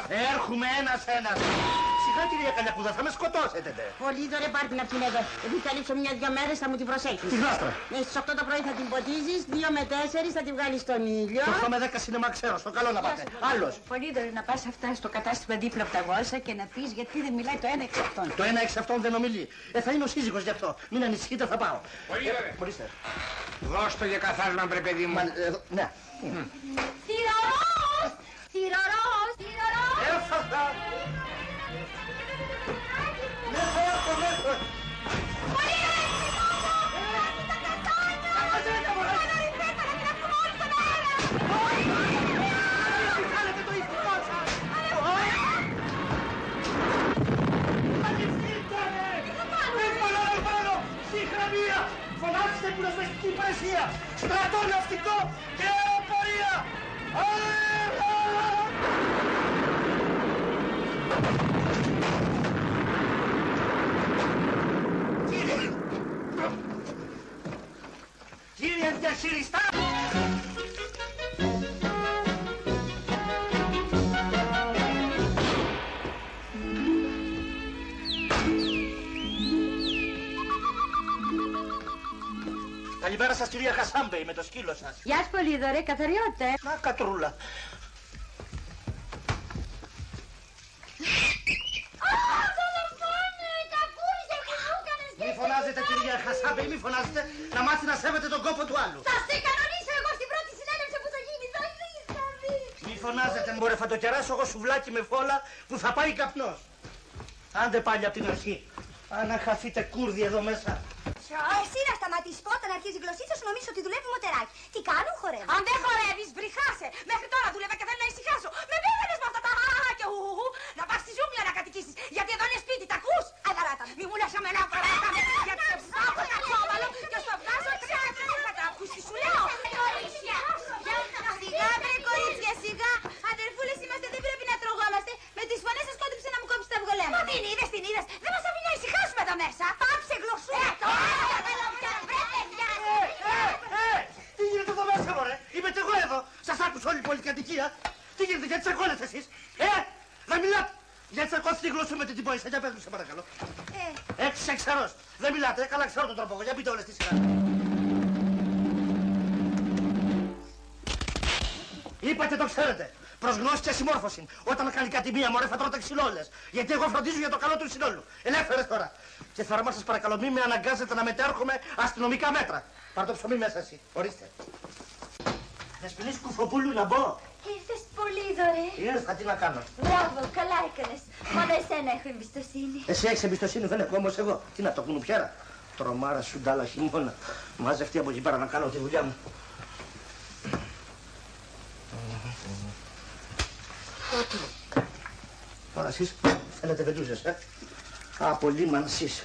Έρχομαι ένας-ένας. Σιγά κυρία Καλιακούδα, θα με σκοτώσετε. Πολύδωρε, πάρ' την απ' την εδώ. Επειδή θα λείψω 1-2 μέρες θα μου την προσέχεις. Τη γλάστρα. Στις 8 το πρωί θα την ποτίζεις, 2 με 4 θα την βγάλεις στον ήλιο. Το 8 με 10 σινεμά ξέρω, στο καλό να πάτε. Άλλος. Πολύδωρε, να πας αυτά στο κατάστημα δίπλα από τα Γόλσα και να πεις γιατί δεν μιλάει το ένα εξ αυτών. Το ένα εξ αυτών δεν ομιλεί. Θα είναι ο σύζυγος γι' αυτό. Μην ανησυχείτε, θα πάω. Πολύδωρε. Δώσ' το για καθάσμα, βρε παιδί μου. Ναι. Θυρωρός! Θυρωρός! Θυρωρός! Έφαγα. Ναι, θα έρθω, μέσα. Πολύδωρε, σηκώτα! Έχει τα καστάνια! Αναρριφέτα να την ακούμε όλοι στον αέρα! Τι κάνετε το ηθικό σας. Ανοιχτείτε! Τι θα κάνουμε? Επάνω! Συγχρονία! Φωνάξτε πυροσβεστική υπηρεσία! Στρατό ναυτικό και αεροπορία! Κύριε διαχειριστά! Καλημέρα σας κυρία Χασάμπεϊ με το σκύλο σας. Γεια σου Πολύδωρε, καθαριότητα. Να κατρούλα. Μη φωνάζετε κυρία Χασάμπεϊ, μη φωνάζετε, να μάθει να σέβεται τον κόπο του άλλου. Θα σε κανονίσω εγώ στην πρώτη συνέλευση που θα γίνει. Θα Μη φωνάζετε, μωρέ, θα το κεράσω εγώ σουβλάκι με φόλα που θα πάει καπνός. Άντε πάλι απ' την αρχή. Αν χαθείτε κούρδι εδώ μέσα. Εσύ να σταματήσεις όταν αρχίζει η γλωσσίτσα σου νομίζω ότι δουλεύει μοτεράκι. Τι κάνουν, χορεύουν. Αν δεν χορεύεις, βρυχάσαι. Μέχρι τώρα δούλευα και θέλω να ησυχάσω. Με πέθανες με αυτά τα χαχαχα και ουχουχου. Να πας στη ζούγκλα να κατοικήσεις. Γιατί εδώ είναι σπίτι, τα ακούς? Αδαράτα. Μη μου λες εμένα, αδαράτα με. Γιατί σε ψάχνω τα τσόβαλο και στο βγάζω τσάκα. Θα τα ακούς τι σου λέω. Κορίτσια. Σιγά βρε κορίτσια, σιγά. Αδερφούλες είμαστε, δεν πρέπει να τρογόμαστε. Με τις φωνές σας κόντυψε να μου κόψει τα αυγολέματα. Μα την είδες, την είδες. Δεν μας αφήνει να ησυχάσουμε εδώ μέσα. Πάψε γλωσσούρα. Τι γίνεται εδώ μέσα, μωρέ, είμαι κι εγώ εδώ. Σας άκουσα όλη η πολυκατοικία. Τι γίνεται, γιατί τσακώνεστε εσείς. Να μιλάτε. Γιατί τσακώστε τη γλώσσα με την τυπώησα, για πες μου σε παρακαλώ. Έξι εξαρός. Δεν μιλάτε, καλά ξέρω τον τρόπο, για πείτε όλες τη σειρά. Είπατε το ξέρετε. Προς γνώση και συμμόρφωση. Όταν κάνει κάτι μία μωρέ θα τρώτε ξυλόλες. Γιατί εγώ φροντίζω για το καλό του συνόλου. Ελεύθερες τώρα. Και θαρμά σας παρακαλώ μη με αναγκάζετε να μετέρχομαι αστυνομικά μέτρα. Πάρ' το ψωμί μέσα εσύ. Ορίστε. Δεσποινής Κουφοπούλου να μπω. Ήρθες Πολύδωρε. Ήρθα, τι να κάνω. Μπράβο, καλά έκανες. Μόνο εσένα έχω εμπιστοσύνη. Εσύ έχεις εμπιστοσύνη, δεν έχω όμως εγώ. Τι να το κουνουπιέρα. Τρομάρα σου ντάλα χειμώνα. Μαζευτεί από εκεί πέρα να κάνω τη δουλειά μου. Τώρα εσείς θέλετε βεντούζες, Απολύμανσης.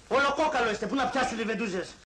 Όλο κόκαλο είστε, πού να πιάσετε οι βεντούζες.